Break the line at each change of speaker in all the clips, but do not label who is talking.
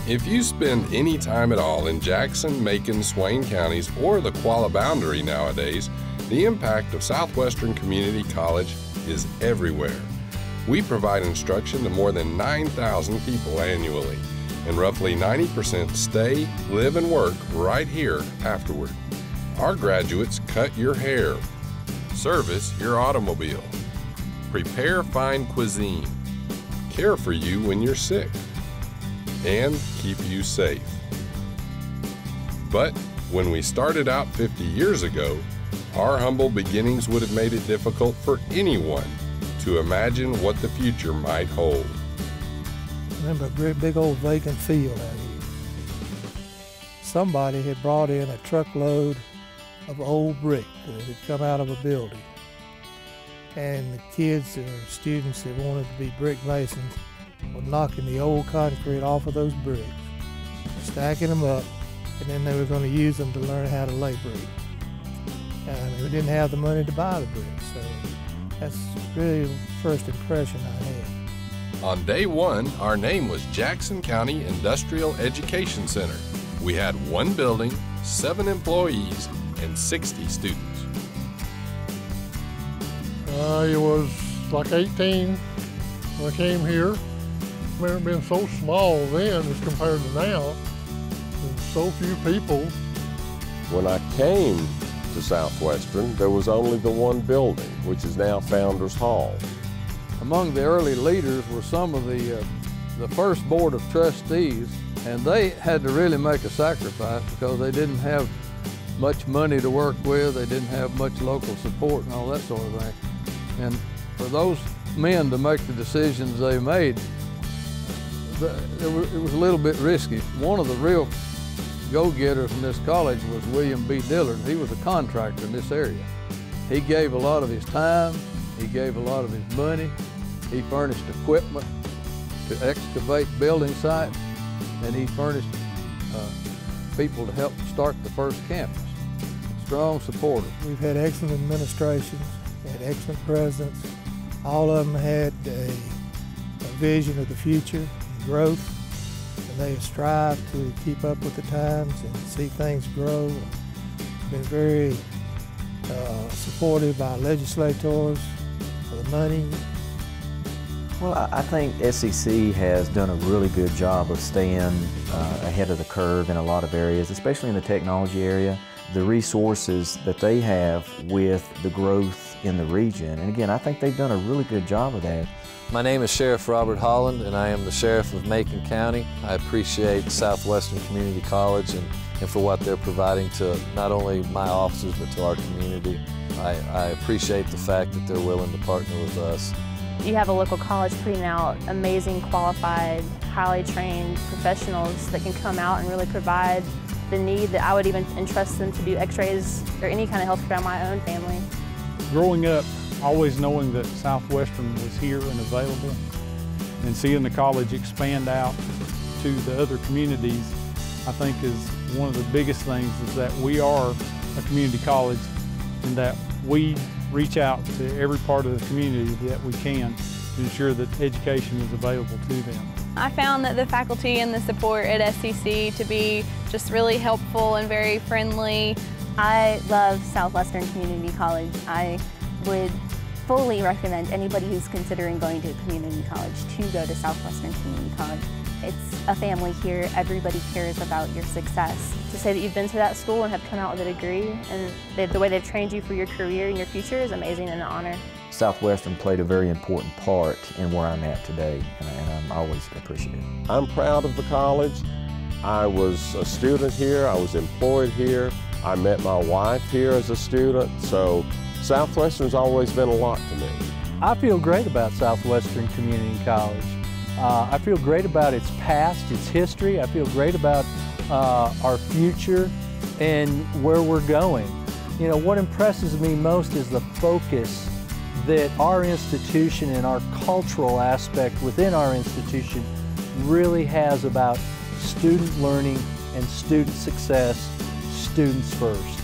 If you spend any time at all in Jackson, Macon, Swain Counties, or the Qualla Boundary nowadays, the impact of Southwestern Community College is everywhere. We provide instruction to more than 9,000 people annually, and roughly 90% stay, live, and work right here afterward. Our graduates cut your hair, service your automobile, prepare fine cuisine, care for you when you're sick, and keep you safe. But when we started out 50 years ago, our humble beginnings would have made it difficult for anyone to imagine what the future might hold.
Remember a great big old vacant field out here. Somebody had brought in a truckload of old brick that had come out of a building. And the kids or students that wanted to be brick masons were knocking the old concrete off of those bricks, stacking them up, and then they were going to use them to learn how to lay brick. And we didn't have the money to buy the bricks, so that's really the first impression I had.
On day one, our name was Jackson County Industrial Education Center. We had one building, 7 employees, and 60 students.
I was like 18 when I came here. I mean, it being so small then as compared to now, and so few people.
When I came to Southwestern, there was only the one building, which is now Founders Hall.
Among the early leaders were some of the first board of trustees, and they had to really make a sacrifice because they didn't have much money to work with, they didn't have much local support and all that sort of thing. And for those men to make the decisions they made, it was a little bit risky. One of the real go-getters in this college was William B. Dillard. He was a contractor in this area. He gave a lot of his time, he gave a lot of his money, he furnished equipment to excavate building sites, and he furnished people to help start the first campus. Strong supporter.
We've had excellent administrations, had excellent presidents. All of them had a vision of the future, growth, and they have strived to keep up with the times and see things grow. Been very supported by legislators for the money.
Well, I think SCC has done a really good job of staying ahead of the curve in a lot of areas, especially in the technology area. The resources that they have with the growth in the region, and again, I think they've done a really good job of that.
My name is Sheriff Robert Holland, and I am the Sheriff of Macon County. I appreciate Southwestern Community College and for what they're providing to not only my officers, but to our community. I appreciate the fact that they're willing to partner with us.
You have a local college putting out amazing, qualified, highly trained professionals that can come out and really provide the need that I would even entrust them to do x-rays or any kind of health care on my own family.
Growing up, always knowing that Southwestern was here and available, and seeing the college expand out to the other communities, I think is one of the biggest things, is that we are a community college and that we reach out to every part of the community that we can to ensure that education is available to them.
I found that the faculty and the support at SCC to be just really helpful and very friendly.
I love Southwestern Community College. I would fully recommend anybody who's considering going to a community college to go to Southwestern Community College. It's a family here. Everybody cares about your success. To say that you've been to that school and have come out with a degree, and the way they've trained you for your career and your future is amazing and an honor.
Southwestern played a very important part in where I'm at today, and I'm always appreciative.
I'm proud of the college. I was a student here, I was employed here, I met my wife here as a student, so Southwestern's always been a lot to me.
I feel great about Southwestern Community College. I feel great about its past, its history. I feel great about our future and where we're going. You know, what impresses me most is the focus that our institution and our cultural aspect within our institution really has about student learning and student success, students first.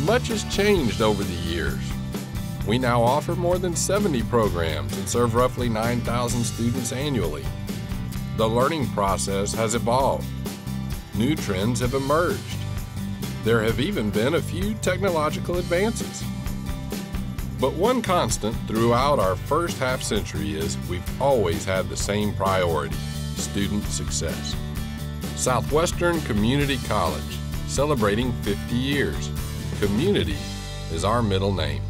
Much has changed over the years. We now offer more than 70 programs and serve roughly 9,000 students annually. The learning process has evolved. New trends have emerged. There have even been a few technological advances. But one constant throughout our first half century is we've always had the same priority: student success. Southwestern Community College, celebrating 50 years. Community is our middle name.